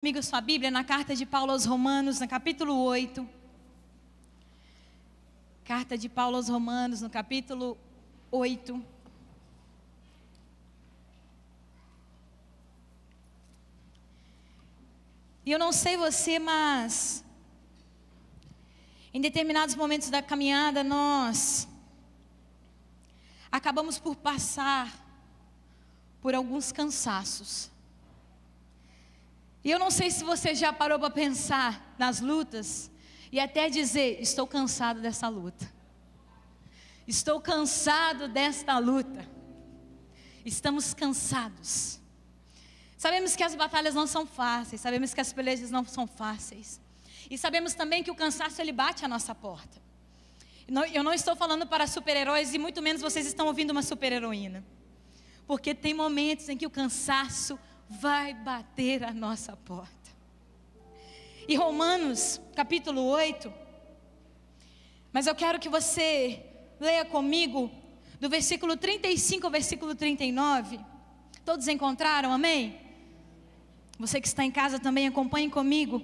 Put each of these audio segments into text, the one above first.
Comigo sua Bíblia na carta de Paulo aos Romanos, no capítulo 8. Carta de Paulo aos Romanos, no capítulo 8. E eu não sei você, mas em determinados momentos da caminhada nós acabamos por passar por alguns cansaços. E eu não sei se você já parou para pensar nas lutas e até dizer: estou cansado dessa luta. Estou cansado desta luta. Estamos cansados. Sabemos que as batalhas não são fáceis, sabemos que as pelejas não são fáceis. E sabemos também que o cansaço ele bate à nossa porta. Eu não estou falando para super-heróis e muito menos vocês estão ouvindo uma super-heroína. Porque tem momentos em que o cansaço vai bater a nossa porta. E Romanos, capítulo 8. Mas eu quero que você leia comigo do versículo 35 ao versículo 39. Todos encontraram? Amém? Você que está em casa também acompanhe comigo.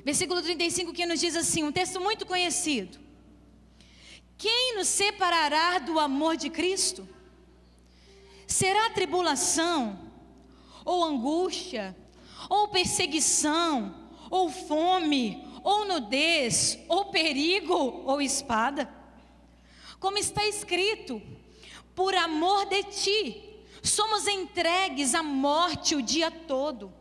Versículo 35 que nos diz assim, um texto muito conhecido: quem nos separará do amor de Cristo? Será tribulação, ou angústia, ou perseguição, ou fome, ou nudez, ou perigo, ou espada? Como está escrito: por amor de ti, somos entregues à morte o dia todo.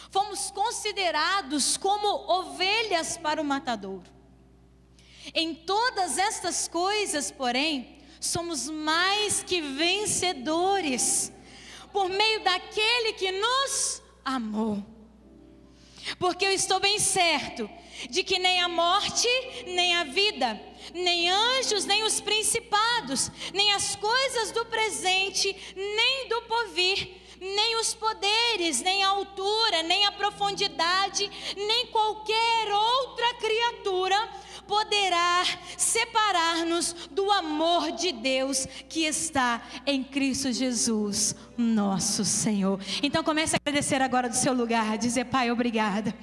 Fomos considerados como ovelhas para o matadouro. Em todas estas coisas, porém, somos mais que vencedores, por meio daquele que nos amou. Porque eu estou bem certo de que nem a morte, nem a vida, nem anjos, nem os principados, nem as coisas do presente, nem do porvir, nem os poderes, nem a altura, nem a profundidade, nem qualquer outra criatura poderá separar-nos do amor de Deus que está em Cristo Jesus, nosso Senhor. Então comece a agradecer agora do seu lugar, dizer: Pai, obrigada.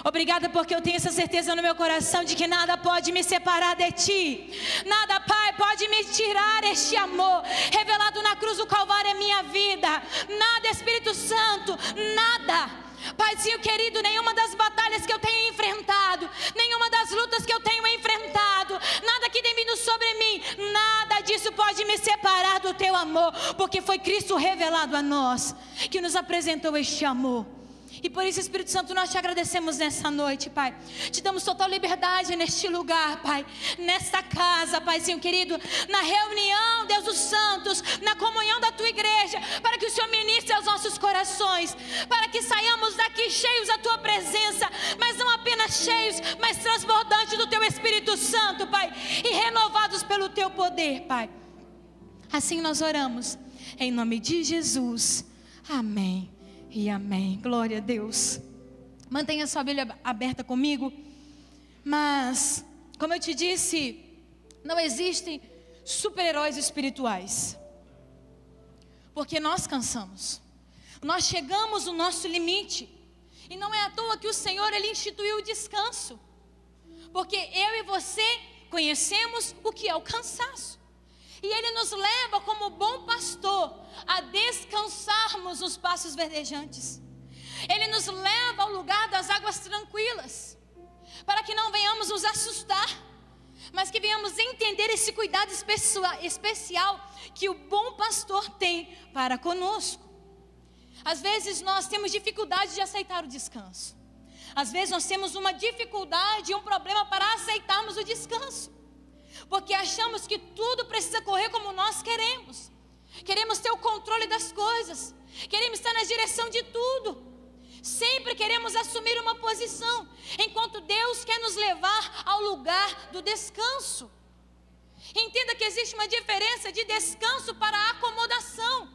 Obrigada porque eu tenho essa certeza no meu coração de que nada pode me separar de Ti. Nada, Pai, pode me tirar este amor revelado na cruz do Calvário em minha vida. Nada, Espírito Santo, nada. Paizinho querido, nenhuma das batalhas que eu tenho enfrentado, nenhuma das lutas que eu tenho enfrentado, nada que tem vindo sobre mim, nada disso pode me separar do Teu amor, porque foi Cristo revelado a nós que nos apresentou este amor. E por isso, Espírito Santo, nós te agradecemos nessa noite, Pai. Te damos total liberdade neste lugar, Pai. Nesta casa, Paizinho querido. Na reunião, Deus dos santos. Na comunhão da Tua igreja. Para que o Senhor ministre aos nossos corações. Para que saiamos daqui cheios da Tua presença. Mas não apenas cheios, mas transbordantes do Teu Espírito Santo, Pai. E renovados pelo Teu poder, Pai. Assim nós oramos. Em nome de Jesus. Amém. E amém, glória a Deus. Mantenha sua Bíblia aberta comigo. Mas, como eu te disse, não existem super-heróis espirituais. Porque nós cansamos. Nós chegamos no nosso limite. E não é à toa que o Senhor, Ele instituiu o descanso. Porque eu e você conhecemos o que é o cansaço. E Ele nos leva como bom pastor a descansarmos nos pastos verdejantes. Ele nos leva ao lugar das águas tranquilas, para que não venhamos nos assustar, mas que venhamos entender esse cuidado especial que o bom pastor tem para conosco. Às vezes nós temos dificuldade de aceitar o descanso. Às vezes nós temos uma dificuldade e um problema para aceitarmos o descanso. Porque achamos que tudo precisa correr como nós queremos. Queremos ter o controle das coisas. Queremos estar na direção de tudo. Sempre queremos assumir uma posição, enquanto Deus quer nos levar ao lugar do descanso. Entenda que existe uma diferença de descanso para acomodação.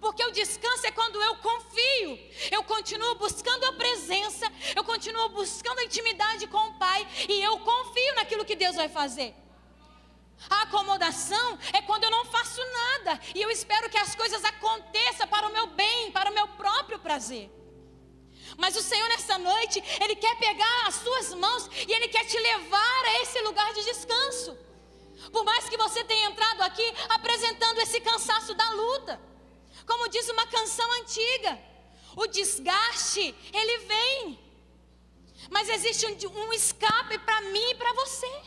Porque o descanso é quando eu confio, eu continuo buscando a presença, eu continuo buscando a intimidade com o Pai, e eu confio naquilo que Deus vai fazer. A acomodação é quando eu não faço nada e eu espero que as coisas aconteçam para o meu bem, para o meu próprio prazer. Mas o Senhor nessa noite, Ele quer pegar as suas mãos e Ele quer te levar a esse lugar de descanso. Por mais que você tenha entrado aqui apresentando esse cansaço da luta, como diz uma canção antiga, o desgaste, ele vem, mas existe um escape para mim e para você.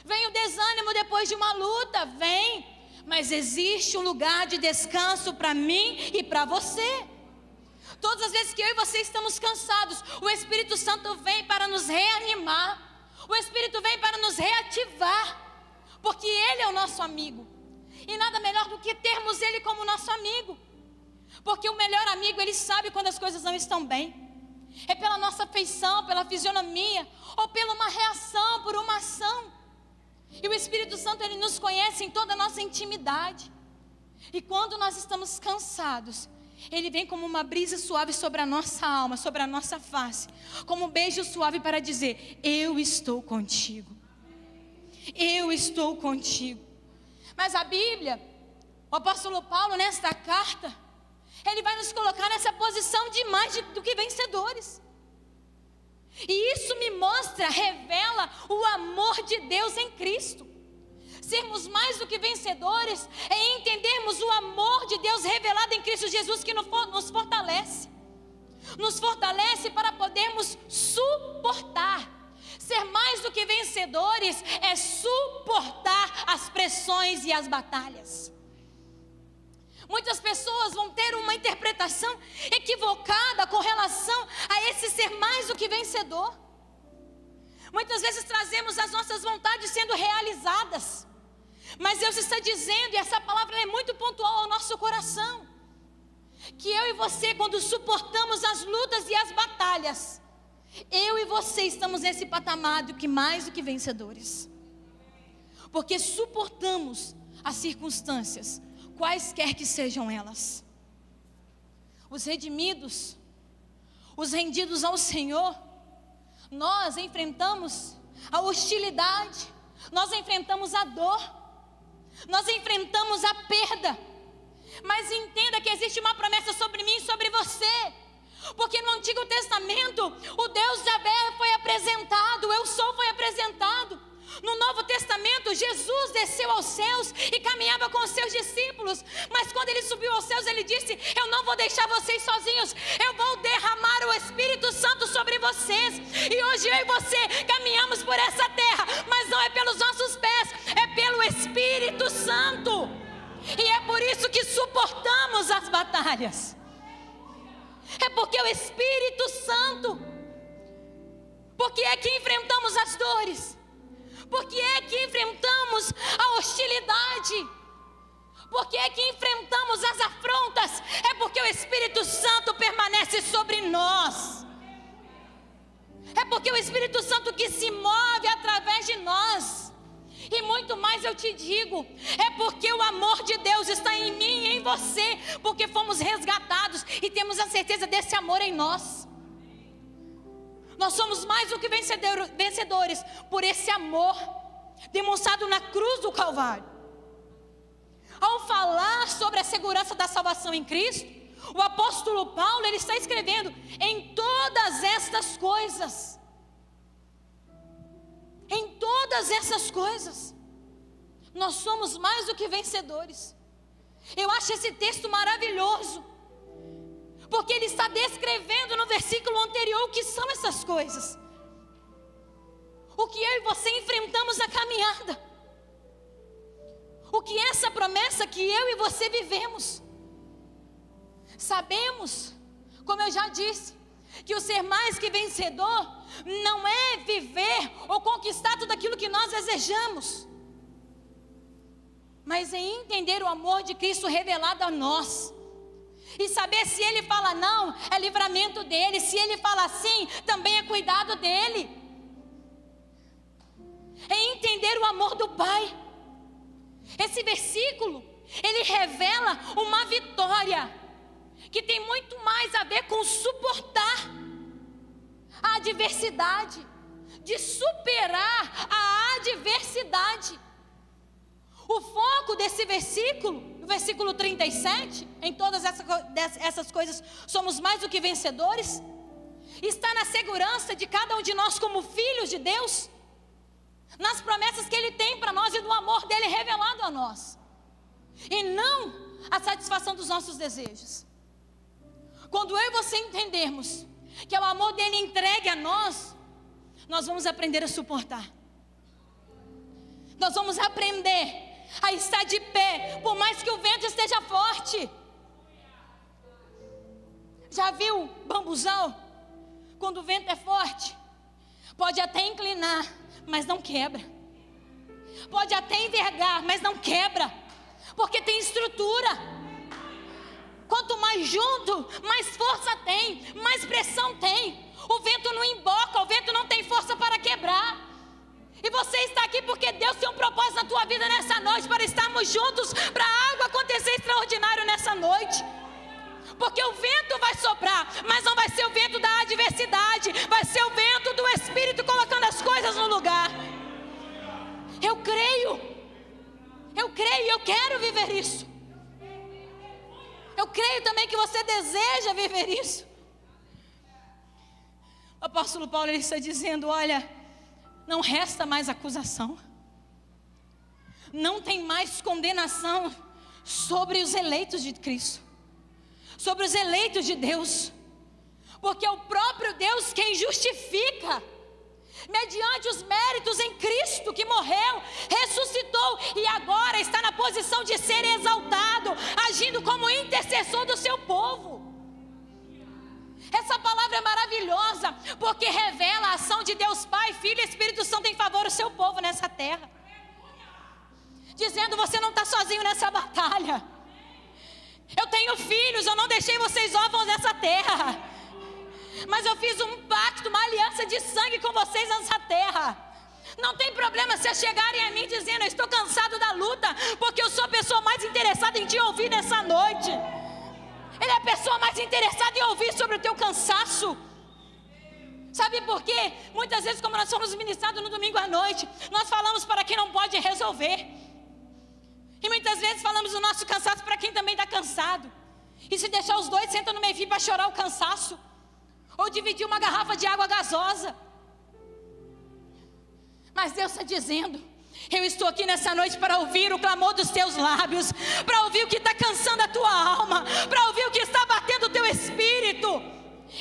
Vem o desânimo depois de uma luta, vem, mas existe um lugar de descanso para mim e para você. Todas as vezes que eu e você estamos cansados, o Espírito Santo vem para nos reanimar, o Espírito vem para nos reativar, porque Ele é o nosso amigo, e nada melhor do que termos Ele como nosso amigo, porque o melhor amigo, ele sabe quando as coisas não estão bem, é pela nossa feição, pela fisionomia, ou pela uma reação, por uma ação. E o Espírito Santo, ele nos conhece em toda a nossa intimidade, e quando nós estamos cansados, Ele vem como uma brisa suave sobre a nossa alma, sobre a nossa face, como um beijo suave para dizer: eu estou contigo, eu estou contigo. Mas a Bíblia, o apóstolo Paulo nesta carta, ele vai nos colocar nessa posição de mais do que vencedores. E isso me mostra, revela o amor de Deus em Cristo. Sermos mais do que vencedores é entendermos o amor de Deus revelado em Cristo Jesus, que nos fortalece. Nos fortalece para podermos suportar. Ser mais do que vencedores é suportar as pressões e as batalhas. Muitas pessoas vão ter uma interpretação equivocada com relação a esse ser mais do que vencedor. Muitas vezes trazemos as nossas vontades sendo realizadas, mas Deus está dizendo, e essa palavra é muito pontual ao nosso coração, que eu e você, quando suportamos as lutas e as batalhas, eu e você estamos nesse patamar do que mais do que vencedores, porque suportamos as circunstâncias, quaisquer que sejam elas. Os redimidos, os rendidos ao Senhor, nós enfrentamos a hostilidade, nós enfrentamos a dor, nós enfrentamos a perda, mas entenda que existe uma promessa sobre mim e sobre você, porque no Antigo Testamento o Deus Javé foi apresentado, o Eu Sou foi apresentado. No Novo Testamento, Jesus desceu aos céus e caminhava com os seus discípulos, mas quando ele subiu aos céus, ele disse: eu não vou deixar vocês sozinhos, eu vou derramar o Espírito Santo sobre vocês. E hoje eu e você caminhamos por essa terra, mas não é pelos nossos pés, é pelo Espírito Santo. E é por isso que suportamos as batalhas, é porque o Espírito Santo, porque é que enfrentamos as dores, porque é que enfrentamos a hostilidade, porque é que enfrentamos as afrontas, é porque o Espírito Santo permanece sobre nós, é porque o Espírito Santo que se move através de nós. E muito mais eu te digo, é porque o amor de Deus está em mim e em você, porque fomos resgatados e temos a certeza desse amor em nós. Nós somos mais do que vencedores por esse amor demonstrado na cruz do Calvário. Ao falar sobre a segurança da salvação em Cristo, o apóstolo Paulo, ele está escrevendo: em todas estas coisas, em todas essas coisas, nós somos mais do que vencedores. Eu acho esse texto maravilhoso, porque ele está descrevendo no versículo anterior o que são essas coisas, o que eu e você enfrentamos na caminhada, o que é essa promessa que eu e você vivemos. Sabemos, como eu já disse, que o ser mais que vencedor não é viver ou conquistar tudo aquilo que nós desejamos, mas é entender o amor de Cristo revelado a nós, e saber se Ele fala não, é livramento dEle, se Ele fala sim, também é cuidado dEle. É entender o amor do Pai. Esse versículo, ele revela uma vitória que tem muito mais a ver com suportar a adversidade, de superar a adversidade. O foco desse versículo versículo 37, em todas essas coisas somos mais do que vencedores. Está na segurança de cada um de nós como filhos de Deus, nas promessas que Ele tem para nós e no amor dEle revelado a nós, e não a satisfação dos nossos desejos. Quando eu e você entendermos que é o amor dEle entregue a nós, nós vamos aprender a suportar. Nós vamos aprender a estar de pé, por mais que o vento esteja forte. Já viu bambuzal? Quando o vento é forte, pode até inclinar, mas não quebra. Pode até envergar, mas não quebra, porque tem estrutura. Quanto mais junto, mais força tem, mais pressão tem. O vento não emboca, o vento não tem força para quebrar. E você está aqui porque Deus tem um propósito na tua vida nessa noite, para estarmos juntos, para algo acontecer extraordinário nessa noite. Porque o vento vai soprar, mas não vai ser o vento da adversidade, vai ser o vento do Espírito colocando as coisas no lugar. Eu creio, eu quero viver isso. Eu creio também que você deseja viver isso. O apóstolo Paulo, ele está dizendo, olha, não resta mais acusação, não tem mais condenação sobre os eleitos de Cristo, sobre os eleitos de Deus, porque é o próprio Deus quem justifica, mediante os méritos em Cristo, que morreu, ressuscitou e agora está na posição de ser exaltado, agindo como intercessor do seu povo. Essa palavra é maravilhosa, porque revela a ação de Deus Pai, Filho e Espírito Santo em favor do seu povo nessa terra, dizendo, você não está sozinho nessa batalha. Eu tenho filhos, eu não deixei vocês órfãos nessa terra, mas eu fiz um pacto, uma aliança de sangue com vocês nessa terra. Não tem problema se chegarem a mim dizendo, eu estou cansado da luta, porque eu sou a pessoa mais interessada em te ouvir nessa noite. Ele é a pessoa mais interessada em ouvir sobre o teu cansaço. Sabe por quê? Muitas vezes, como nós somos ministrados no domingo à noite, nós falamos para quem não pode resolver, e muitas vezes falamos o nosso cansaço para quem também está cansado. E se deixar os dois, senta no meio-fio para chorar o cansaço, ou dividir uma garrafa de água gasosa. Mas Deus está dizendo, eu estou aqui nessa noite para ouvir o clamor dos teus lábios, para ouvir o que está cansando a tua alma, para ouvir o que está batendo o teu espírito.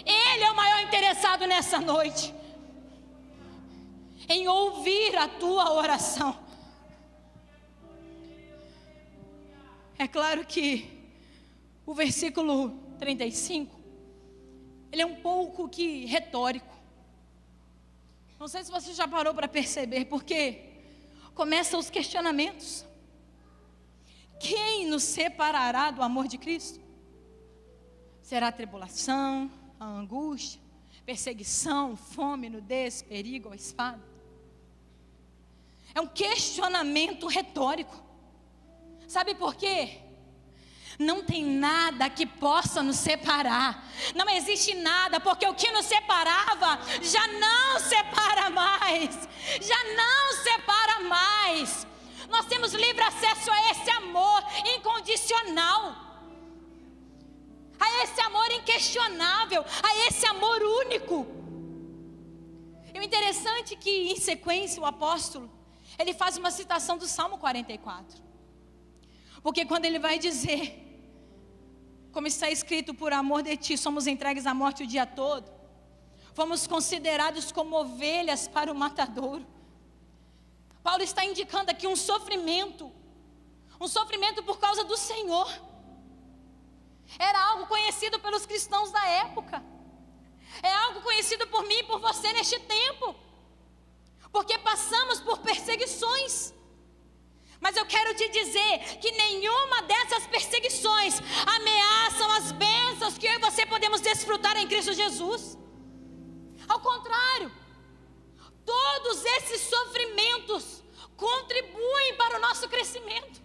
Ele é o maior interessado nessa noite, em ouvir a tua oração. É claro que o versículo 35, ele é um pouco que retórico. Não sei se você já parou para perceber, porque começam os questionamentos. Quem nos separará do amor de Cristo? Será a tribulação, a angústia, perseguição, fome, nudez, perigo ou espada? É um questionamento retórico. Sabe por quê? Não tem nada que possa nos separar. Não existe nada, porque o que nos separava já não separa mais. Já não separa mais. Nós temos livre acesso a esse amor incondicional, a esse amor inquestionável, a esse amor único. E o interessante é que em sequência o apóstolo, ele faz uma citação do Salmo 44. Porque quando ele vai dizer, como está escrito, por amor de ti somos entregues à morte o dia todo, fomos considerados como ovelhas para o matadouro. Paulo está indicando aqui um sofrimento por causa do Senhor. Era algo conhecido pelos cristãos da época, é algo conhecido por mim e por você neste tempo, porque passamos por perseguições. Mas eu quero te dizer que nenhuma dessas perseguições ameaçam as bênçãos que eu e você podemos desfrutar em Cristo Jesus. Ao contrário, todos esses sofrimentos contribuem para o nosso crescimento.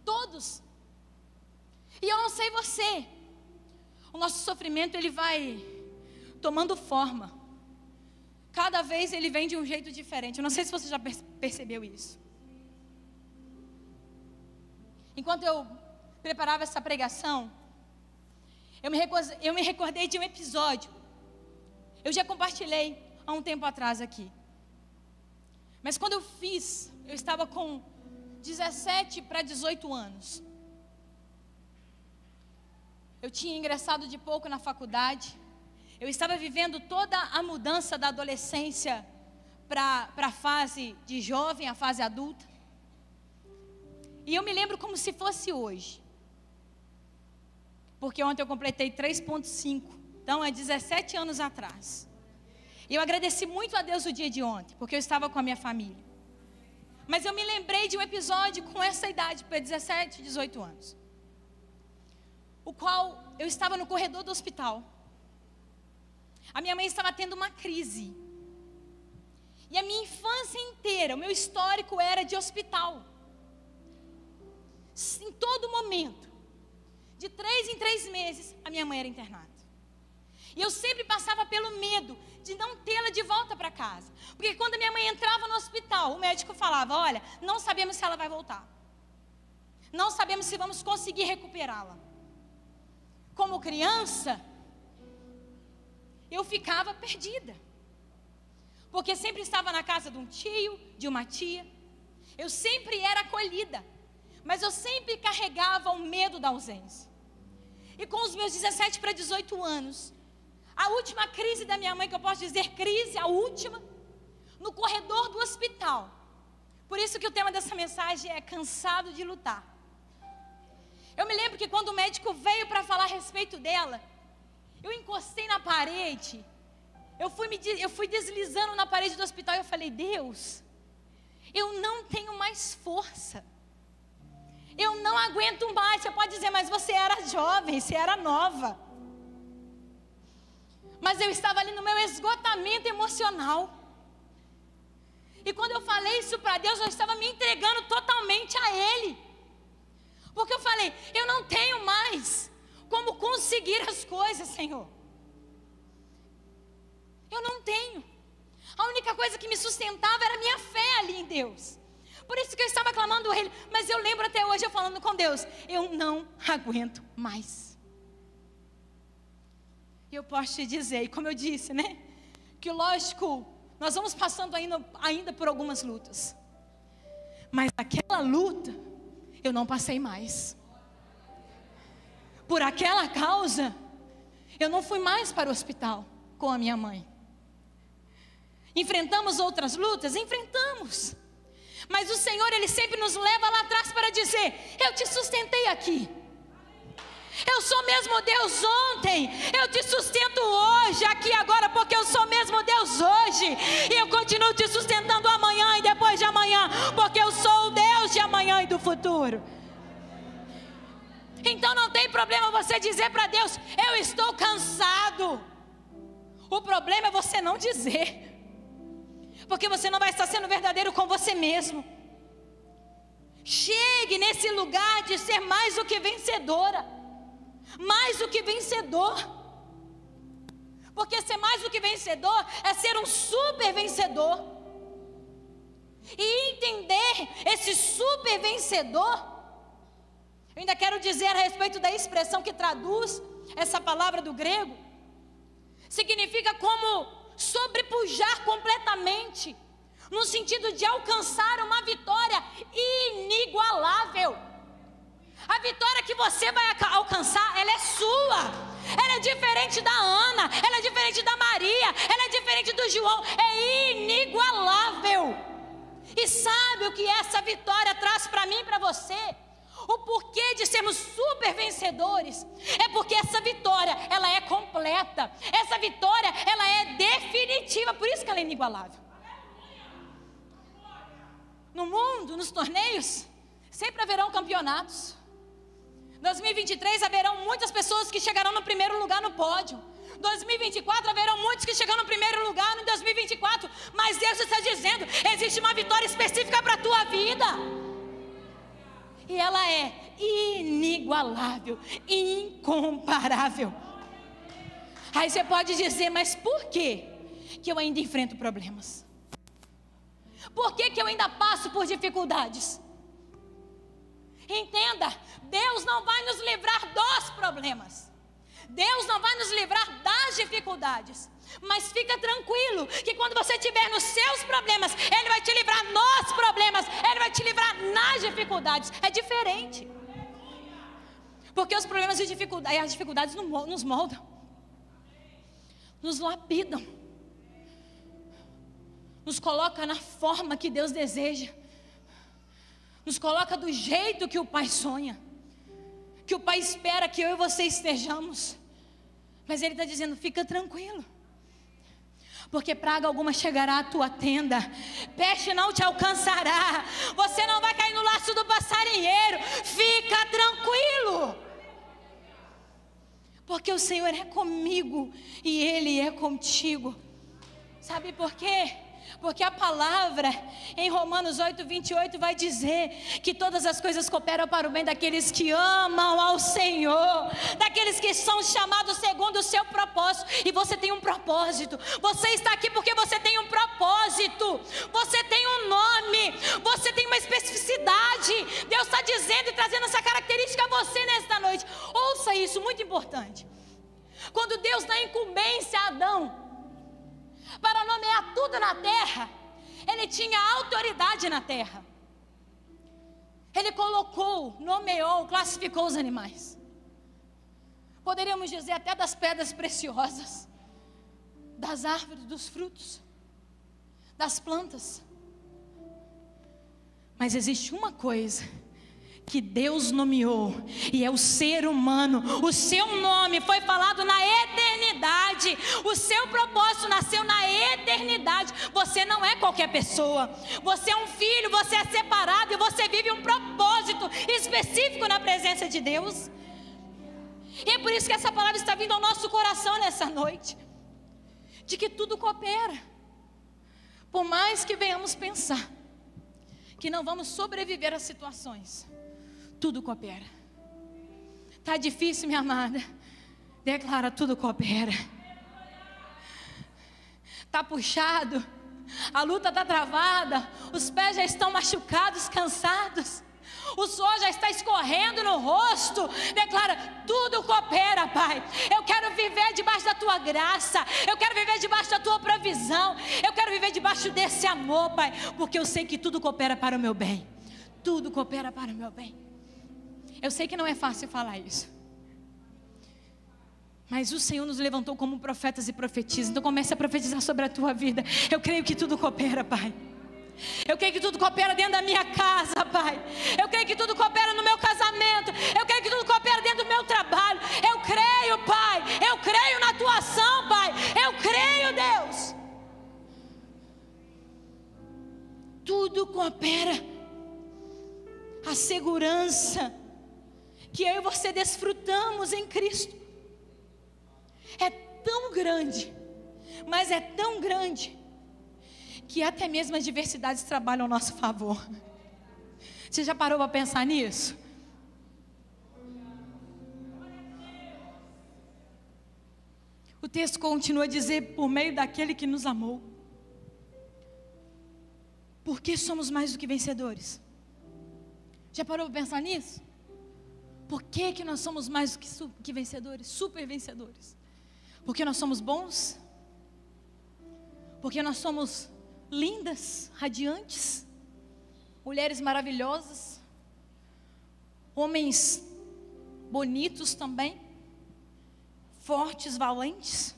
Todos. E eu não sei você, o nosso sofrimento ele vai tomando forma. Cada vez ele vem de um jeito diferente. Eu não sei se você já percebeu isso. enquanto eu preparava essa pregação, eu me recordei de um episódio. Eu já compartilhei há um tempo atrás aqui. Mas quando eu estava com 17 para 18 anos. Eu tinha ingressado de pouco na faculdade. Eu estava vivendo toda a mudança da adolescência para a fase de jovem, a fase adulta. E eu me lembro como se fosse hoje. Porque ontem eu completei 3.5. Então é 17 anos atrás. E eu agradeci muito a Deus o dia de ontem, porque eu estava com a minha família. Mas eu me lembrei de um episódio com essa idade, para 17, 18 anos. O qual eu estava no corredor do hospital. A minha mãe estava tendo uma crise. E a minha infância inteira, o meu histórico era de hospital. Em todo momento, de 3 em 3 meses, a minha mãe era internada. E eu sempre passava pelo medo de não tê-la de volta para casa. Porque quando a minha mãe entrava no hospital, o médico falava: olha, não sabemos se ela vai voltar. Não sabemos se vamos conseguir recuperá-la. Como criança, eu ficava perdida. Porque sempre estava na casa de um tio, de uma tia. Eu sempre era acolhida. Mas eu sempre carregava o medo da ausência. E com os meus 17 para 18 anos, a última crise da minha mãe, que eu posso dizer crise, a última, no corredor do hospital. Por isso que o tema dessa mensagem é cansado de lutar. Eu me lembro que quando o médico veio para falar a respeito dela, eu encostei na parede, eu fui deslizando na parede do hospital e eu falei: Deus, eu não tenho mais força. Eu não aguento mais. Você pode dizer, mas você era jovem, você era nova. Mas eu estava ali no meu esgotamento emocional. E quando eu falei isso para Deus, eu estava me entregando totalmente a Ele. Porque eu falei: eu não tenho mais como conseguir as coisas, Senhor. Eu não tenho. A única coisa que me sustentava era a minha fé ali em Deus. Por isso que eu estava clamando a Ele. Mas eu lembro até hoje eu falando com Deus: eu não aguento mais. E eu posso te dizer, e como eu disse, né? Que lógico, nós vamos passando ainda por algumas lutas. Mas aquela luta, eu não passei mais. Por aquela causa, eu não fui mais para o hospital com a minha mãe. Enfrentamos outras lutas? Enfrentamos. Mas o Senhor, Ele sempre nos leva lá atrás para dizer: eu te sustentei aqui. Eu sou mesmo Deus ontem, eu te sustento hoje, aqui agora, porque eu sou mesmo Deus hoje. E eu continuo te sustentando amanhã e depois de amanhã, porque eu sou o Deus de amanhã e do futuro. Então não tem problema você dizer para Deus: eu estou cansado. O problema é você não dizer, porque você não vai estar sendo verdadeiro com você mesmo. Chegue nesse lugar de ser mais do que vencedora, mais do que vencedor. Porque ser mais do que vencedor é ser um super vencedor. E entender esse super vencedor, eu ainda quero dizer a respeito da expressão que traduz essa palavra do grego. Significa como sobrepujar completamente, no sentido de alcançar uma vitória inigualável. A vitória que você vai alcançar, ela é sua. Ela é diferente da Ana, ela é diferente da Maria, ela é diferente do João, é inigualável. E sabe o que essa vitória traz para mim e para você? O porquê de sermos super vencedores é porque essa vitória, ela é completa. Essa vitória, ela é definitiva, por isso que ela é inigualável. No mundo, nos torneios, sempre haverão campeonatos. 2023 haverão muitas pessoas que chegarão no primeiro lugar no pódio. 2024 haverão muitos que chegarão no primeiro lugar em 2024. Mas Deus está dizendo: existe uma vitória específica para a tua vida. E ela é inigualável, incomparável. Aí você pode dizer: mas por que eu ainda enfrento problemas? Por que eu ainda passo por dificuldades? Entenda, Deus não vai nos livrar dos problemas. Deus não vai nos livrar das dificuldades. Mas fica tranquilo, que quando você estiver nos seus problemas, Ele vai te livrar nos problemas, Ele vai te livrar nas dificuldades. É diferente. Porque os problemas e as dificuldades nos moldam, nos lapidam, nos coloca na forma que Deus deseja, nos coloca do jeito que o Pai sonha, que o Pai espera que eu e você estejamos. Mas Ele está dizendo, fica tranquilo, porque praga alguma chegará à tua tenda, peste não te alcançará, você não vai cair no laço do passarinheiro. Fica tranquilo, porque o Senhor é comigo e Ele é contigo. Sabe por quê? Porque a palavra em Romanos 8:28 vai dizer que todas as coisas cooperam para o bem daqueles que amam ao Senhor, daqueles que são chamados segundo o seu propósito. E você tem um propósito, você está aqui porque você tem um propósito, você tem um nome, você tem uma especificidade. Deus está dizendo e trazendo essa característica a você nesta noite. Ouça isso, muito importante. Quando Deus dá incumbência a Adão para nomear tudo na terra, Ele tinha autoridade na terra. Ele colocou, nomeou, classificou os animais. Poderíamos dizer até das pedras preciosas, das árvores, dos frutos, das plantas. Mas existe uma coisa que Deus nomeou, e é o ser humano. O seu nome foi falado na eternidade, o seu propósito nasceu na eternidade. Você não é qualquer pessoa, você é um filho, você é separado, e você vive um propósito específico na presença de Deus. E é por isso que essa palavra está vindo ao nosso coração nessa noite, de que tudo coopera. Por mais que venhamos pensar que não vamos sobreviver às situações, tudo coopera. Está difícil, minha amada? Declara, tudo coopera. Está puxado, a luta está travada, os pés já estão machucados, cansados, o suor já está escorrendo no rosto. Declara, tudo coopera, Pai. Eu quero viver debaixo da Tua graça, eu quero viver debaixo da Tua provisão, eu quero viver debaixo desse amor, Pai, porque eu sei que tudo coopera para o meu bem. Tudo coopera para o meu bem. Eu sei que não é fácil falar isso, mas o Senhor nos levantou como profetas e profetisas. Então comece a profetizar sobre a tua vida. Eu creio que tudo coopera, Pai. Eu creio que tudo coopera dentro da minha casa, Pai. Eu creio que tudo coopera no meu casamento. Eu creio que tudo coopera dentro do meu trabalho. Eu creio, Pai. Eu creio na Tua ação, Pai. Eu creio, Deus. Tudo coopera. A segurança que eu e você desfrutamos em Cristo é tão grande, mas é tão grande, que até mesmo as adversidades trabalham ao nosso favor. Você já parou para pensar nisso? O texto continua a dizer, por meio daquele que nos amou. Porque somos mais do que vencedores. Já parou para pensar nisso? Por que nós somos mais do que vencedores, super vencedores? Porque nós somos bons? Porque nós somos lindas, radiantes, mulheres maravilhosas, homens bonitos também, fortes, valentes?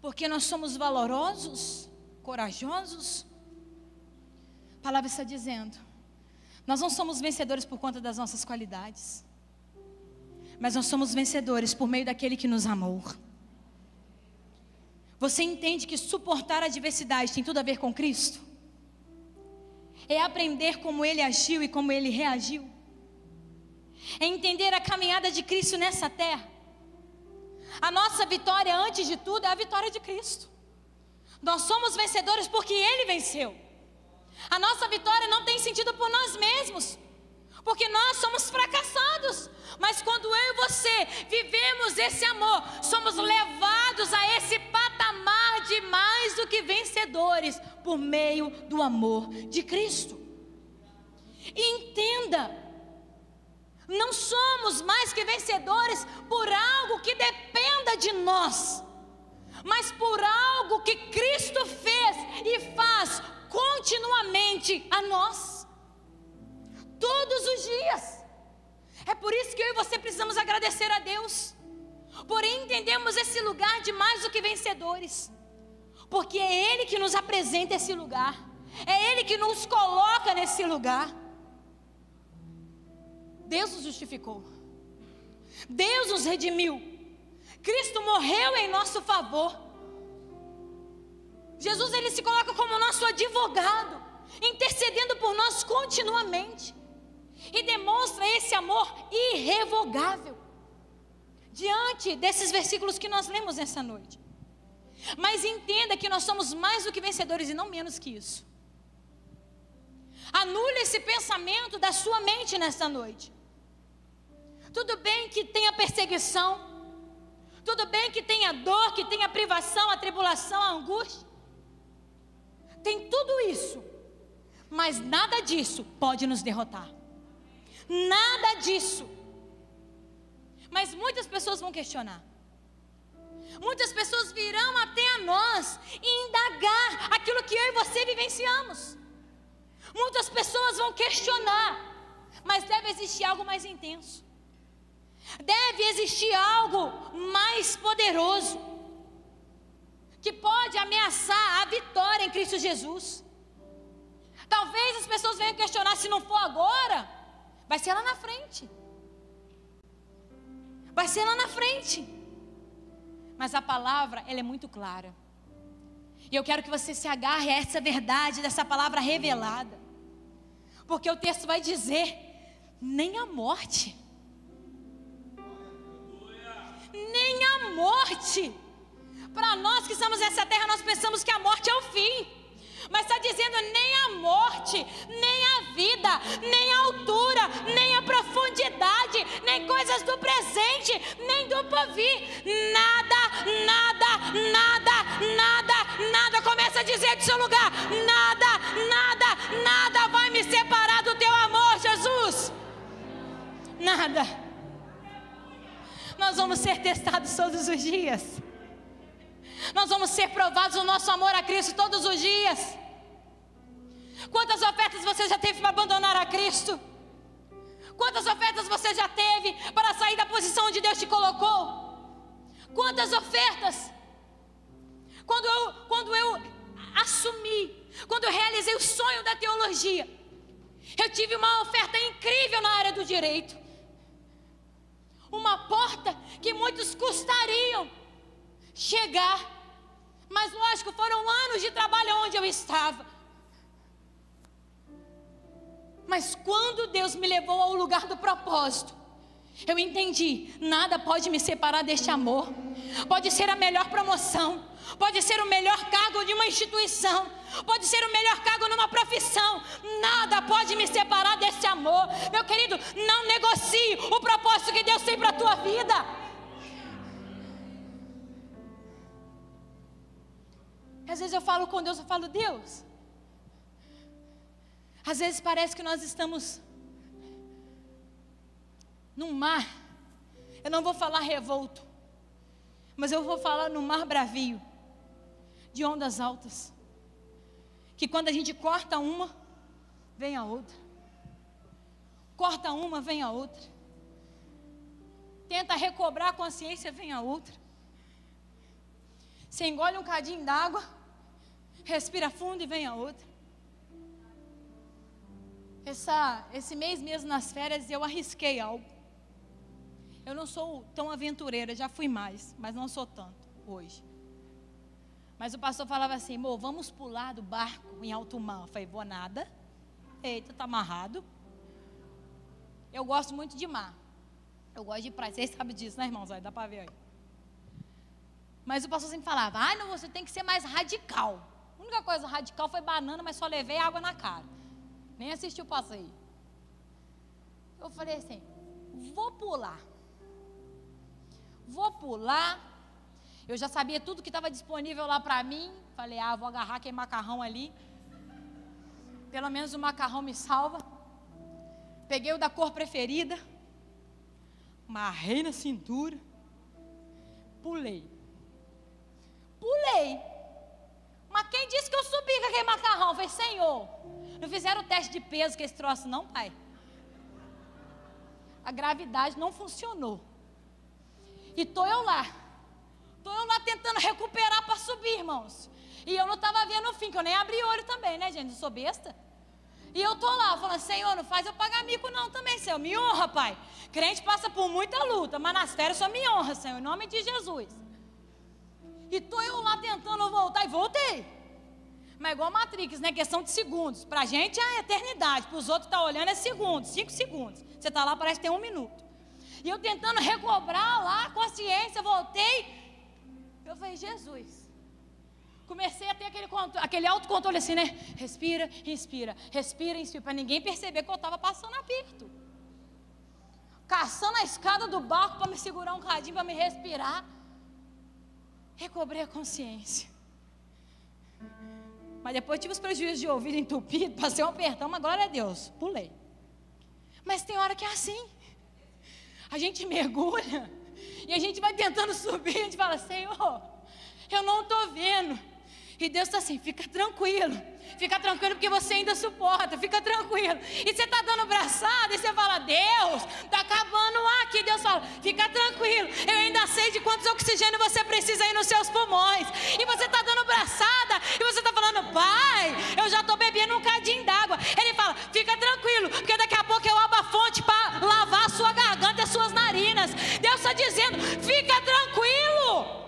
Porque nós somos valorosos, corajosos? A palavra está dizendo, nós não somos vencedores por conta das nossas qualidades, mas nós somos vencedores por meio daquele que nos amou. Você entende que suportar a adversidade tem tudo a ver com Cristo? É aprender como Ele agiu e como Ele reagiu. É entender a caminhada de Cristo nessa terra. A nossa vitória, antes de tudo, é a vitória de Cristo. Nós somos vencedores porque Ele venceu. A nossa vitória não tem sentido por nós mesmos, porque nós somos fracassados. Mas quando eu e você vivemos esse amor, somos levados a esse patamar de mais do que vencedores, por meio do amor de Cristo. Entenda, não somos mais que vencedores por algo que dependa de nós, mas por algo que Cristo fez e faz continuamente a nós, todos os dias. É por isso que eu e você precisamos agradecer a Deus, porém entendemos esse lugar de mais do que vencedores, porque é Ele que nos apresenta esse lugar, é Ele que nos coloca nesse lugar. Deus nos justificou, Deus nos redimiu, Cristo morreu em nosso favor. Jesus, Ele se coloca como nosso advogado, intercedendo por nós continuamente, e demonstra esse amor irrevogável, diante desses versículos que nós lemos nessa noite. Mas entenda que nós somos mais do que vencedores e não menos que isso. Anule esse pensamento da sua mente nesta noite. Tudo bem que tenha perseguição, tudo bem que tenha dor, que tenha privação, a tribulação, a angústia, tem tudo isso, mas nada disso pode nos derrotar, nada disso. Mas muitas pessoas vão questionar, muitas pessoas virão até a nós e indagar aquilo que eu e você vivenciamos. Muitas pessoas vão questionar, mas deve existir algo mais intenso, deve existir algo mais poderoso, que pode ameaçar a vitória em Cristo Jesus. Talvez as pessoas venham questionar: se não for agora, vai ser lá na frente, vai ser lá na frente. Mas a palavra, ela é muito clara, e eu quero que você se agarre a essa verdade, dessa palavra revelada, porque o texto vai dizer: nem a morte, nem a morte. Para nós que estamos nessa terra, nós pensamos que a morte é o fim, mas está dizendo: nem a morte, nem a vida, nem a altura, nem a profundidade, nem coisas do presente, nem do porvir, nada, começa a dizer do seu lugar: nada vai me separar do teu amor, Jesus, nada. Nós vamos ser testados todos os dias, nós vamos ser provados no nosso amor a Cristo todos os dias. Quantas ofertas você já teve para abandonar a Cristo? Quantas ofertas você já teve para sair da posição onde Deus te colocou? Quantas ofertas? Quando eu assumi, quando eu realizei o sonho da teologia, eu tive uma oferta incrível na área do direito, uma porta que muitos custariam chegar, mas lógico, foram anos de trabalho onde eu estava. Mas quando Deus me levou ao lugar do propósito, eu entendi: nada pode me separar deste amor. Pode ser a melhor promoção, pode ser o melhor cargo de uma instituição, pode ser o melhor cargo numa profissão, nada pode me separar deste amor. Meu querido, não negocie o propósito que Deus tem para a tua vida. Às vezes eu falo com Deus, eu falo: Deus, às vezes parece que nós estamos num mar, eu não vou falar revolto, mas eu vou falar num mar bravio, de ondas altas, que quando a gente corta uma, vem a outra, corta uma, vem a outra, tenta recobrar a consciência, vem a outra. Você engole um cadinho d'água, respira fundo e vem a outra. Esse mês mesmo nas férias eu arrisquei algo. Eu não sou tão aventureira, já fui mais, mas não sou tanto hoje. Mas o pastor falava assim: amor, vamos pular do barco em alto mar. Eu falei: vou nada. Eita, tá amarrado. Eu gosto muito de mar, eu gosto de praia, vocês sabem disso, né, irmãos? Aí dá para ver aí. Mas o pastor sempre falava: ah, não, você tem que ser mais radical. A única coisa radical foi banana, mas só levei água na cara, nem assisti o passeio. Eu falei assim: vou pular. Eu já sabia tudo que estava disponível lá para mim. Falei: vou agarrar aquele macarrão ali, pelo menos o macarrão me salva. Peguei o da cor preferida, amarrei na cintura, pulei. Mas quem disse que eu subi com aquele macarrão? Eu falei, Senhor, não fizeram o teste de peso que esse troço não, pai? A gravidade não funcionou. E estou eu lá tentando recuperar para subir, irmãos. E eu não estava vendo o fim, que eu nem abri o olho também, né, gente? Não sou besta. E eu estou lá, falando, Senhor, não faz eu pagar mico não também, Senhor. Me honra, Pai. Crente passa por muita luta, mas nas férias só me honra, Senhor, em nome de Jesus. E estou eu lá tentando voltar, e voltei. Mas igual Matrix, né? Questão de segundos. Para a gente é eternidade, para os outros que estão olhando é segundos, 5 segundos. Você está lá, parece que tem 1 minuto. E eu tentando recobrar lá a consciência, voltei. Eu falei, Jesus. Comecei a ter aquele autocontrole assim, né? Respira, inspira, respira, inspira, para ninguém perceber que eu estava passando aperto. Caçando a escada do barco para me segurar um cadinho, para me respirar. Recobrei a consciência. Mas depois tive os prejuízos de ouvido entupido, passei um apertão, mas glória a Deus, pulei. Mas tem hora que é assim. A gente mergulha e a gente vai tentando subir, a gente fala, Senhor, eu não estou vendo. E Deus está assim, fica tranquilo porque você ainda suporta, fica tranquilo. E você está dando braçada e você fala, Deus, está acabando o ar aqui. Deus fala, fica tranquilo, eu ainda sei de quantos oxigênio você precisa aí nos seus pulmões. E você está dando braçada e você está falando, Pai, eu já estou bebendo um cadinho d'água. Ele fala, fica tranquilo, porque daqui a pouco eu abro a fonte para lavar a sua garganta e as suas narinas. Deus está dizendo, fica tranquilo.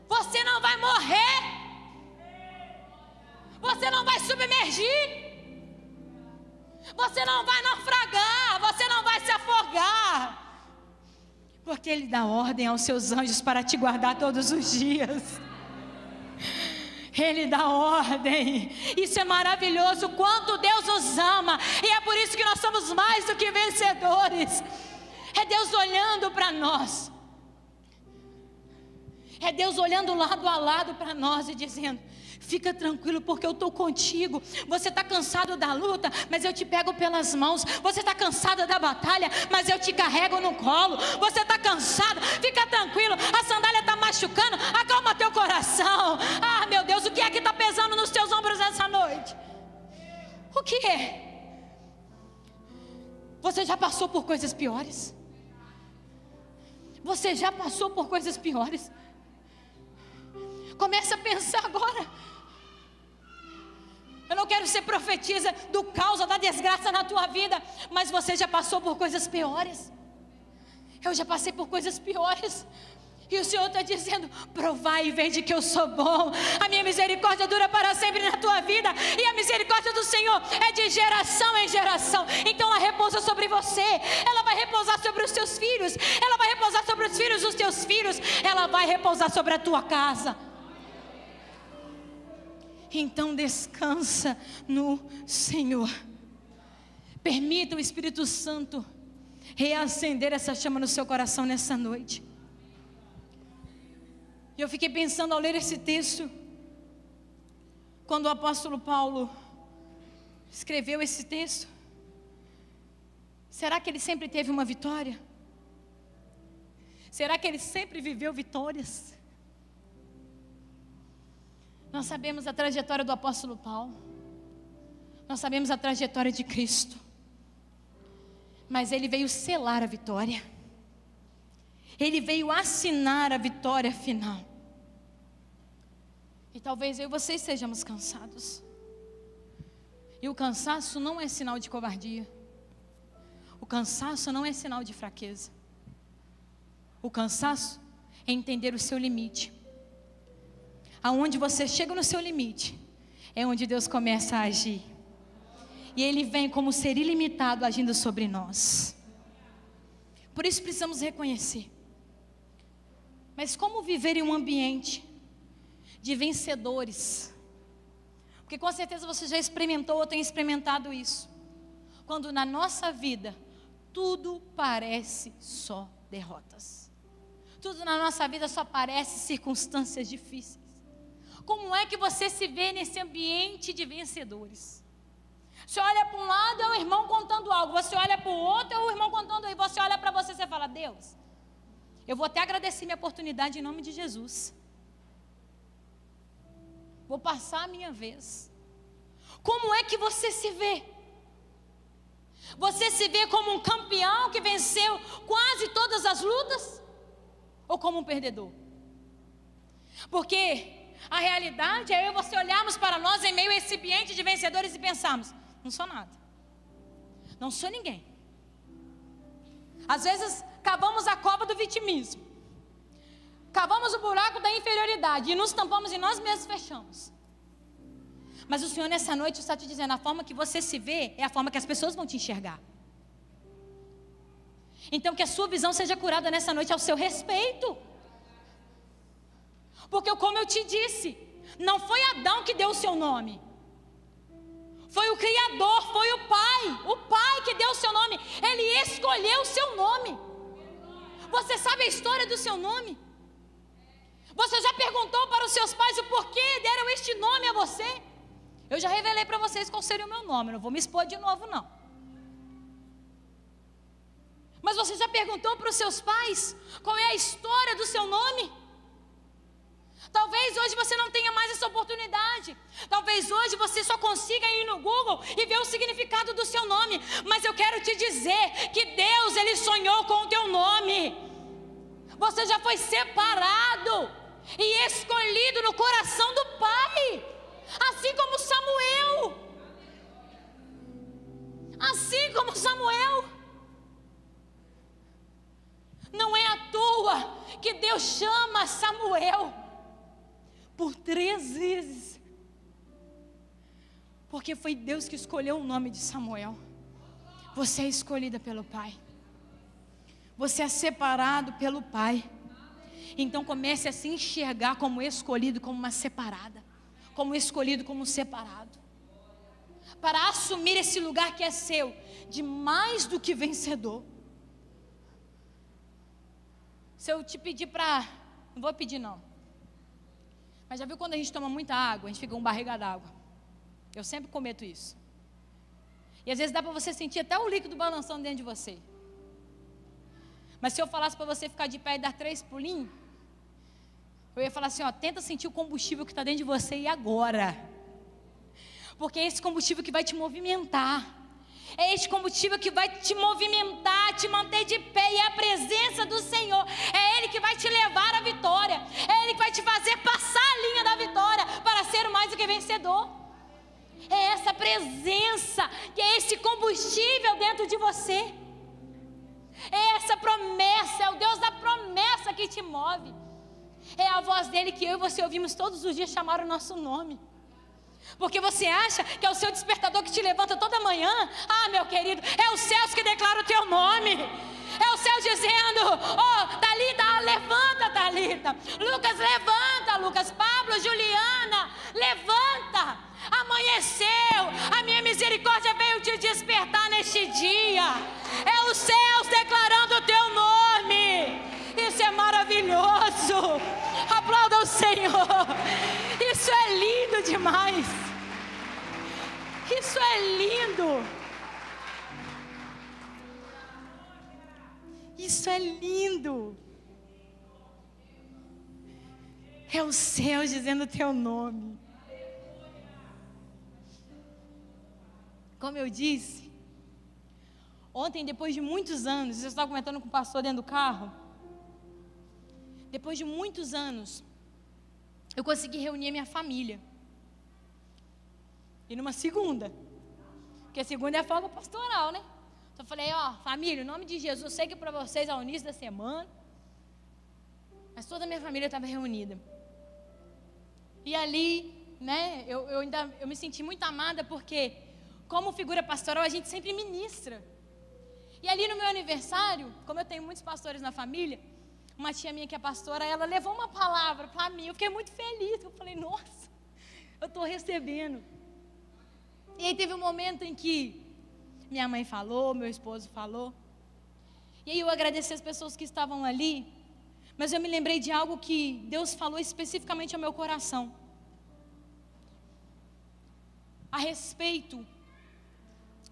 Você não vai morrer. Você não vai submergir. Você não vai naufragar. Você não vai se afogar. Porque Ele dá ordem aos seus anjos para te guardar todos os dias. Ele dá ordem. Isso é maravilhoso. Quanto Deus nos ama. E é por isso que nós somos mais do que vencedores. É Deus olhando para nós. É Deus olhando lado a lado para nós e dizendo, fica tranquilo porque eu estou contigo. Você está cansado da luta, mas eu te pego pelas mãos. Você está cansado da batalha, mas eu te carrego no colo. Você está cansado, fica tranquilo. A sandália está machucando, acalma teu coração. Ah, meu Deus, o que é que está pesando nos teus ombros essa noite? O que é? Você já passou por coisas piores? Você já passou por coisas piores? Comece a pensar agora. Eu não quero ser profetisa do caos ou da desgraça na tua vida, mas você já passou por coisas piores. Eu já passei por coisas piores. E o Senhor está dizendo, provai e vede que eu sou bom. A minha misericórdia dura para sempre na tua vida. E a misericórdia do Senhor é de geração em geração. Então ela repousa sobre você. Ela vai repousar sobre os teus filhos. Ela vai repousar sobre os filhos dos teus filhos. Ela vai repousar sobre a tua casa. Então descansa no Senhor. Permita o Espírito Santo reacender essa chama no seu coração nessa noite. E eu fiquei pensando ao ler esse texto, quando o apóstolo Paulo escreveu esse texto, será que ele sempre teve uma vitória? Será que ele sempre viveu vitórias? Nós sabemos a trajetória do apóstolo Paulo, nós sabemos a trajetória de Cristo, mas ele veio selar a vitória. Ele veio assinar a vitória final. E talvez eu e vocês sejamos cansados. E o cansaço não é sinal de covardia. O cansaço não é sinal de fraqueza. O cansaço é entender o seu limite. Aonde você chega no seu limite, é onde Deus começa a agir. E Ele vem como ser ilimitado agindo sobre nós. Por isso precisamos reconhecer. Mas como viver em um ambiente de vencedores? Porque com certeza você já experimentou ou tem experimentado isso. Quando na nossa vida tudo parece só derrotas. Tudo na nossa vida só parece circunstâncias difíceis. Como é que você se vê nesse ambiente de vencedores? Você olha para um lado, é o irmão contando algo. Você olha para o outro, é o irmão contando. E você olha para você e fala: Deus, eu vou até agradecer minha oportunidade em nome de Jesus. Vou passar a minha vez. Como é que você se vê? Você se vê como um campeão que venceu quase todas as lutas? Ou como um perdedor? Porque a realidade é eu e você olharmos para nós em meio a esse ambiente de vencedores e pensarmos: não sou nada, não sou ninguém. Às vezes cavamos a cova do vitimismo, cavamos o buraco da inferioridade e nos tampamos e nós mesmos fechamos. Mas o Senhor nessa noite está te dizendo: a forma que você se vê é a forma que as pessoas vão te enxergar. Então que a sua visão seja curada nessa noite ao seu respeito. Porque como eu te disse, não foi Adão que deu o seu nome, foi o Criador, foi o Pai que deu o seu nome. Ele escolheu o seu nome. Você sabe a história do seu nome? Você já perguntou para os seus pais o porquê deram este nome a você? Eu já revelei para vocês qual seria o meu nome, não vou me expor de novo não. Mas você já perguntou para os seus pais qual é a história do seu nome? Talvez hoje você não tenha mais essa oportunidade. Talvez hoje você só consiga ir no Google e ver o significado do seu nome. Mas eu quero te dizer que Deus, Ele sonhou com o teu nome. Você já foi separado e escolhido no coração do Pai. Assim como Samuel. Assim como Samuel. Não é à toa que Deus chama Samuel por 3 vezes. Porque foi Deus que escolheu o nome de Samuel. Você é escolhida pelo Pai. Você é separado pelo Pai. Então comece a se enxergar como escolhido, como uma separada. Como escolhido, como separado. Para assumir esse lugar que é seu, de mais do que vencedor. Se eu te pedir para... Não vou pedir não. Mas já viu quando a gente toma muita água, a gente fica com barriga d'água? Eu sempre cometo isso. E às vezes dá para você sentir até o líquido balançando dentro de você. Mas se eu falasse para você ficar de pé e dar 3 pulinhos, eu ia falar assim, ó, tenta sentir o combustível que está dentro de você e agora. Porque é esse combustível que vai te movimentar. É esse combustível que vai te movimentar, te manter de pé. E é a presença do Senhor. É Ele que vai te levar à vitória. É Ele que vai te fazer passar a linha da vitória para ser mais do que vencedor. É essa presença, que é esse combustível dentro de você. É essa promessa, é o Deus da promessa que te move. É a voz dele que eu e você ouvimos todos os dias chamar o nosso nome. Porque você acha que é o seu despertador que te levanta toda manhã? Ah, meu querido, é os céus que declaram o teu nome. É o céu dizendo, oh, Thalita, levanta, Thalita. Lucas, levanta, Lucas. Pablo, Juliana, levanta. Amanheceu, a minha misericórdia veio te despertar neste dia. É os céus declarando o teu nome. Isso é maravilhoso. Aplauda o Senhor. Isso é lindo demais. Isso é lindo. Isso é lindo. É o céu dizendo o teu nome. Como eu disse, ontem, depois de muitos anos, eu estava comentando com o pastor dentro do carro. Depois de muitos anos, eu consegui reunir a minha família. E numa segunda, porque a segunda é a folga pastoral, né? Então eu falei, ó, família, em nome de Jesus, eu sei que para vocês é o início da semana, mas toda a minha família estava reunida. E ali, né, eu me senti muito amada, porque como figura pastoral a gente sempre ministra. E ali no meu aniversário, como eu tenho muitos pastores na família, uma tia minha que é pastora, ela levou uma palavra para mim. Eu fiquei muito feliz. Eu falei, nossa, eu estou recebendo. E aí teve um momento em que minha mãe falou, meu esposo falou. E aí eu agradeci as pessoas que estavam ali. Mas eu me lembrei de algo que Deus falou especificamente ao meu coração. a respeito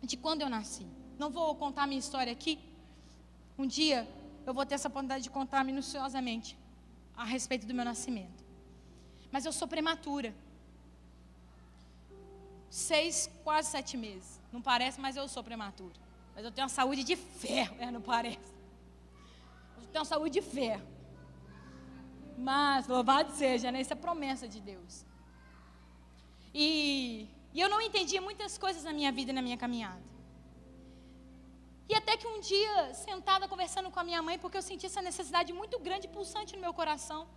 de quando eu nasci. Não vou contar a minha história aqui. Um dia eu vou ter essa oportunidade de contar minuciosamente a respeito do meu nascimento. Mas eu sou prematura. 6, quase 7 meses. Não parece, mas eu sou prematura. Mas eu tenho uma saúde de ferro, não parece. Eu tenho uma saúde de ferro. Mas, louvado seja, né? Isso é promessa de Deus. E eu não entendia muitas coisas na minha vida e na minha caminhada. E até que um dia, sentada conversando com a minha mãe, porque eu senti essa necessidade muito grande, pulsante no meu coração,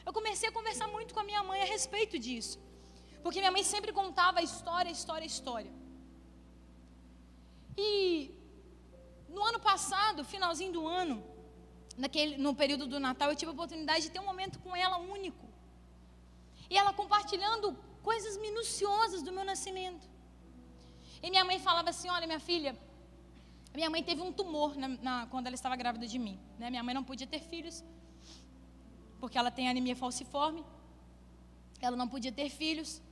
eu comecei a conversar muito com a minha mãe a respeito disso. Porque minha mãe sempre contava história. E no ano passado, finalzinho do ano, no período do Natal, eu tive a oportunidade de ter um momento com ela único. E ela compartilhando coisas minuciosas do meu nascimento. E minha mãe falava assim: olha, minha filha, minha mãe teve um tumor quando ela estava grávida de mim, né? Minha mãe não podia ter filhos, porque ela tem anemia falciforme. Ela não podia ter filhos.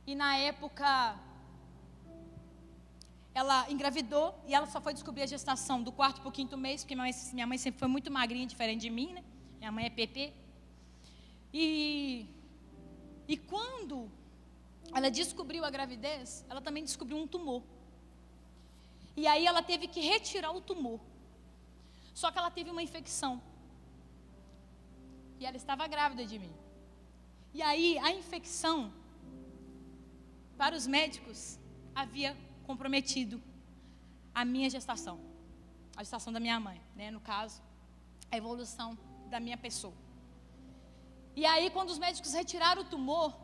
E na época, ela engravidou e ela só foi descobrir a gestação do 4º para o 5º mês, porque minha mãe sempre foi muito magrinha, diferente de mim, né? Minha mãe é PP. E quando ela descobriu a gravidez, ela também descobriu um tumor. E aí ela teve que retirar o tumor. Só que ela teve uma infecção. E ela estava grávida de mim. E aí a infecção, para os médicos, havia comprometido a minha gestação. A gestação da minha mãe, né? No caso, a evolução da minha pessoa. E aí quando os médicos retiraram o tumor,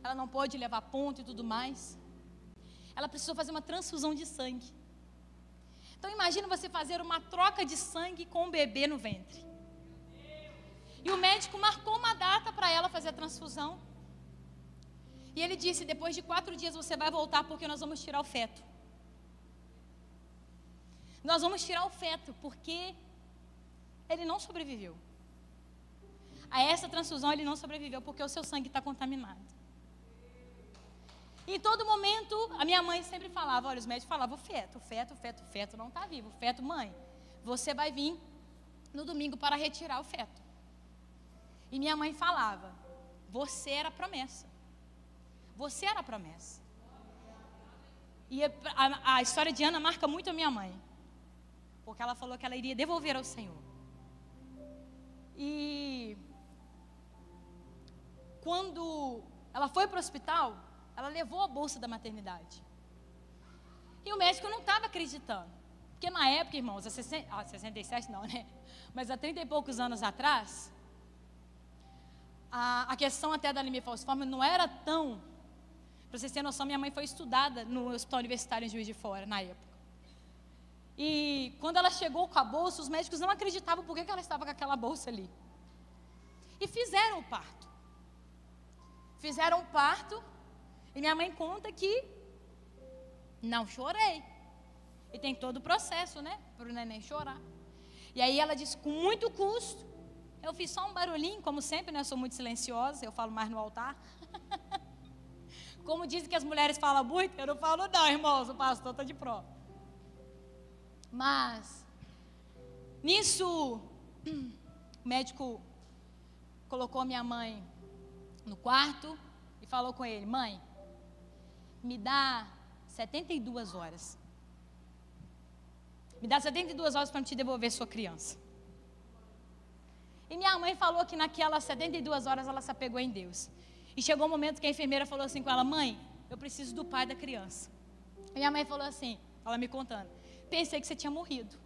ela não pôde levar ponto e tudo mais. Ela precisou fazer uma transfusão de sangue. Então imagina você fazer uma troca de sangue com um bebê no ventre. E o médico marcou uma data para ela fazer a transfusão. E ele disse: depois de 4 dias você vai voltar, porque nós vamos tirar o feto. Nós vamos tirar o feto, porque ele não sobreviveu. A essa transfusão ele não sobreviveu, porque o seu sangue está contaminado. E em todo momento, a minha mãe sempre falava, olha, os médicos falavam: o feto não está vivo. O feto, mãe, você vai vir no domingo para retirar o feto. E minha mãe falava: você era a promessa. Você era a promessa. E a história de Ana marca muito a minha mãe, porque ela falou que ela iria devolver ao Senhor. E quando ela foi para o hospital, ela levou a bolsa da maternidade. E o médico não estava acreditando. Porque na época, irmãos, 67 não, né? Mas há 30 e poucos anos atrás, a questão até da anemia falciforme não era tão... Para vocês terem noção, minha mãe foi estudada no Hospital Universitário em Juiz de Fora, na época. E quando ela chegou com a bolsa, os médicos não acreditavam por que ela estava com aquela bolsa ali. E fizeram o parto. Fizeram o parto, e minha mãe conta que não chorei. E tem todo o processo, né, para o neném chorar. E aí ela disse: com muito custo, eu fiz só um barulhinho, como sempre, né, eu sou muito silenciosa, eu falo mais no altar. Como dizem que as mulheres falam muito, eu não falo não, irmãos, o pastor está de prova. Mas, nisso, o médico colocou minha mãe no quarto e falou com ele: mãe, me dá 72 horas. Me dá 72 horas para me te devolver sua criança. E minha mãe falou que naquelas 72 horas ela se apegou em Deus. E chegou um momento que a enfermeira falou assim com ela: mãe, eu preciso do pai da criança. E minha mãe falou assim, ela me contando: pensei que você tinha morrido.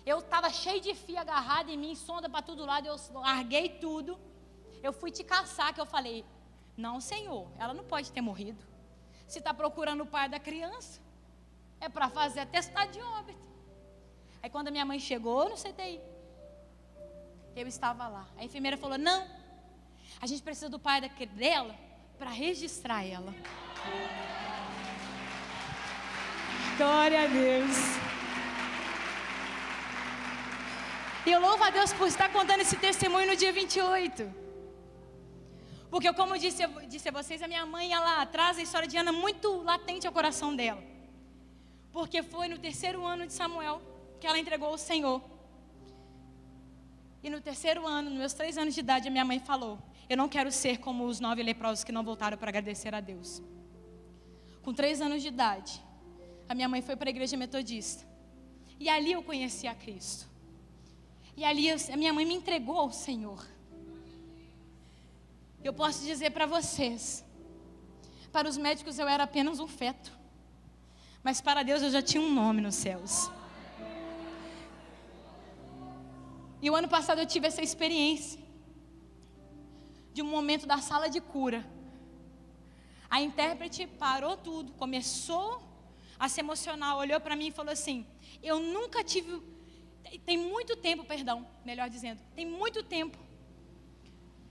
Eu estava cheio de fio agarrado em mim, sonda para todo lado, eu larguei tudo. Eu fui te caçar, que eu falei: não, Senhor, ela não pode ter morrido. Se está procurando o pai da criança, é para fazer atestado de óbito. Aí quando a minha mãe chegou no CTI, eu estava lá. A enfermeira falou: não, a gente precisa do pai dela para registrar ela. Glória a Deus. E eu louvo a Deus por estar contando esse testemunho no dia 28. Porque como eu disse a vocês, a minha mãe, ela traz a história de Ana muito latente ao coração dela. Porque foi no 3º ano de Samuel que ela entregou ao Senhor. E no 3º ano, nos meus 3 anos de idade, a minha mãe falou: eu não quero ser como os 9 leprosos que não voltaram para agradecer a Deus. Com 3 anos de idade, a minha mãe foi para a igreja metodista. E ali eu conheci a Cristo. E ali a minha mãe me entregou ao Senhor. Eu posso dizer para vocês, para os médicos eu era apenas um feto, mas para Deus eu já tinha um nome nos céus. E o ano passado eu tive essa experiência de um momento da sala de cura. A intérprete parou tudo, começou a se emocionar, olhou para mim e falou assim: eu nunca tive, tem muito tempo, melhor dizendo, tem muito tempo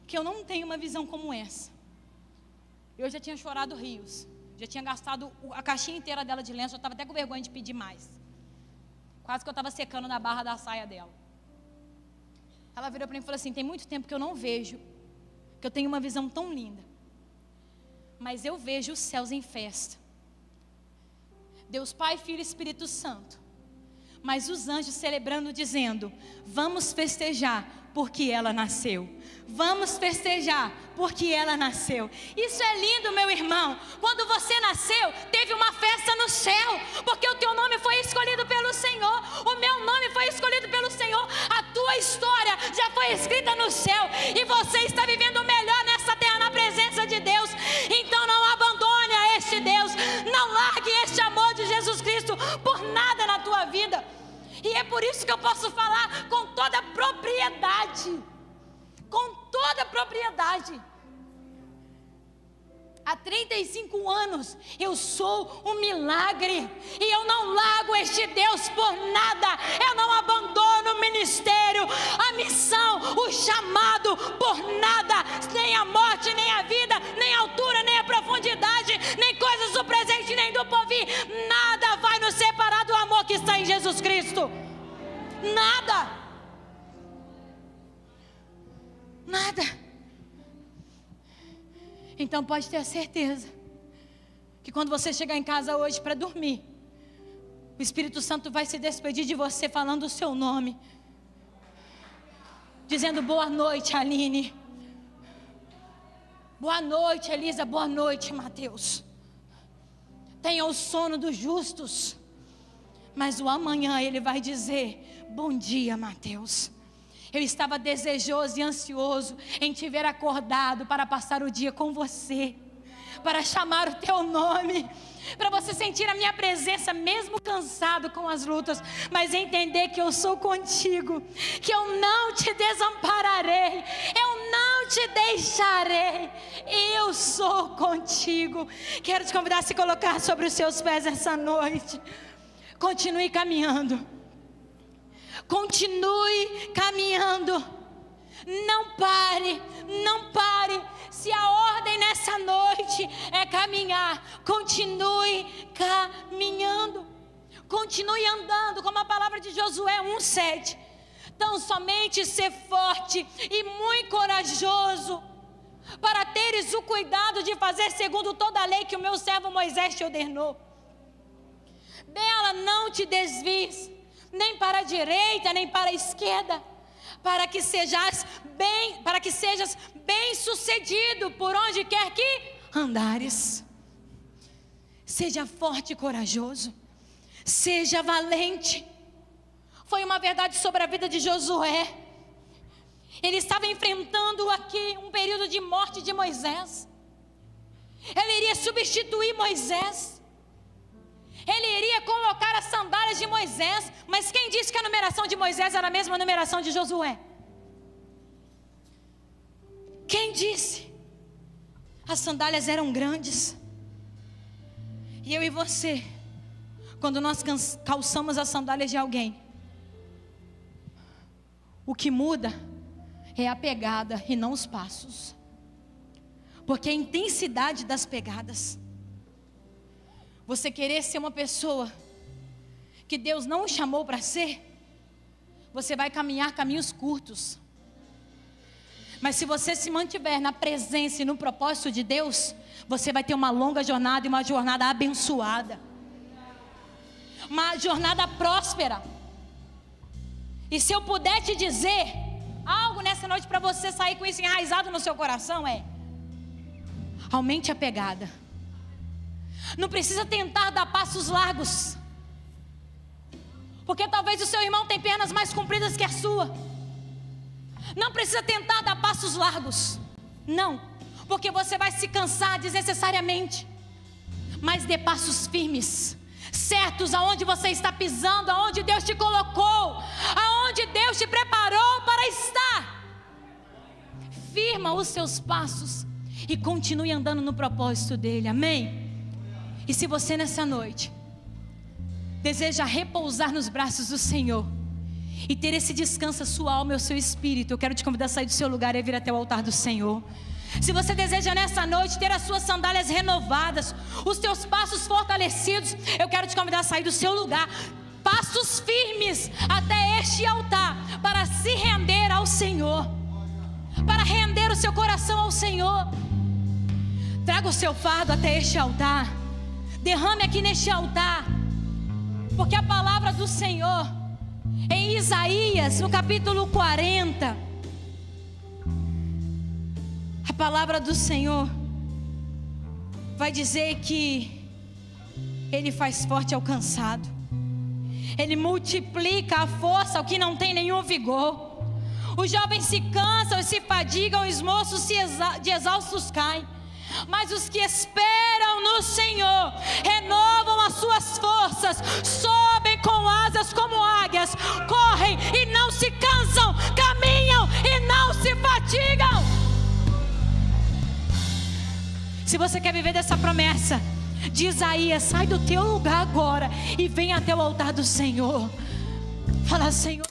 que eu não tenho uma visão como essa. Eu já tinha chorado rios, já tinha gastado a caixinha inteira dela de lenço, eu estava até com vergonha de pedir mais. Quase que eu estava secando na barra da saia dela. Ela virou para mim e falou assim: tem muito tempo que eu não vejo, que eu tenho uma visão tão linda, mas eu vejo os céus em festa. Deus Pai, Filho e Espírito Santo, mas os anjos celebrando, dizendo: vamos festejar porque ela nasceu. Vamos festejar porque ela nasceu. Isso é lindo, meu irmão. Quando você nasceu, teve uma festa no céu, porque o teu nome foi escolhido pelo Senhor. O meu nome foi escolhido pelo Senhor. A tua história já foi escrita no céu, e você está vivendo o melhor nessa terra, na presença de Deus. Então não abandone a este Deus, não largue este amor de Jesus Cristo por nada na tua vida. E é por isso que eu posso falar com toda propriedade. Com toda propriedade. Há 35 anos eu sou um milagre. E eu não largo este Deus por nada. Eu não abandono o ministério, a missão, o chamado por nada. Nem a morte, nem a vida, nem a altura, nem a profundidade, nem coisas do presente, nem do porvir. Nada vai nos separar do amor que está em Jesus Cristo. Nada. Nada. Então pode ter a certeza que quando você chegar em casa hoje para dormir, o Espírito Santo vai se despedir de você falando o seu nome, dizendo: boa noite, Aline. Boa noite, Elisa. Boa noite, Mateus. Tenha o sono dos justos, mas o amanhã ele vai dizer: bom dia, Mateus. Eu estava desejoso e ansioso em te ver acordado para passar o dia com você, para chamar o teu nome, para você sentir a minha presença, mesmo cansado com as lutas, mas entender que eu sou contigo, que eu não te desampararei, eu não te deixarei, eu sou contigo. Quero te convidar a se colocar sobre os seus pés essa noite. Continue caminhando. Continue caminhando. Não pare, não pare. Se a ordem nessa noite é caminhar, continue caminhando. Continue andando, como a palavra de Josué 1:7. Tão somente ser forte e muito corajoso, para teres o cuidado de fazer segundo toda a lei que o meu servo Moisés te ordenou. Dela não te desvies, nem para a direita, nem para a esquerda, para que sejas bem sucedido por onde quer que andares. Seja forte e corajoso, seja valente. Foi uma verdade sobre a vida de Josué. Ele estava enfrentando aqui um período de morte de Moisés. Ele iria substituir Moisés. Ele iria colocar as sandálias de Moisés. Mas quem disse que a numeração de Moisés era a mesma numeração de Josué? Quem disse? As sandálias eram grandes. E eu e você, quando nós calçamos as sandálias de alguém, o que muda é a pegada e não os passos. Porque a intensidade das pegadas. Você querer ser uma pessoa que Deus não o chamou para ser, você vai caminhar caminhos curtos. Mas se você se mantiver na presença e no propósito de Deus, você vai ter uma longa jornada e uma jornada abençoada, uma jornada próspera. E se eu puder te dizer algo nessa noite para você sair com isso enraizado no seu coração, aumente a pegada. Não precisa tentar dar passos largos, porque talvez o seu irmão tenha pernas mais compridas que a sua. Não precisa tentar dar passos largos, não, porque você vai se cansar desnecessariamente. Mas dê passos firmes, certos aonde você está pisando, aonde Deus te colocou, aonde Deus te preparou para estar. Firma os seus passos e continue andando no propósito dele, amém? E se você nessa noite deseja repousar nos braços do Senhor e ter esse descanso, a sua alma e o seu espírito, eu quero te convidar a sair do seu lugar e vir até o altar do Senhor. Se você deseja nessa noite ter as suas sandálias renovadas, os teus passos fortalecidos, eu quero te convidar a sair do seu lugar, passos firmes até este altar, para se render ao Senhor, para render o seu coração ao Senhor. Traga o seu fardo até este altar, derrame aqui neste altar, porque a palavra do Senhor em Isaías, no capítulo 40, a palavra do Senhor vai dizer que Ele faz forte ao cansado, Ele multiplica a força ao que não tem nenhum vigor. Os jovens se cansam e se fadigam, os moços de exaustos caem. Mas os que esperam no Senhor renovam as suas forças, sobem com asas como águias, correm e não se cansam, caminham e não se fatigam. Se você quer viver dessa promessa de Isaías, sai do teu lugar agora e vem até o altar do Senhor. Fala: Senhor,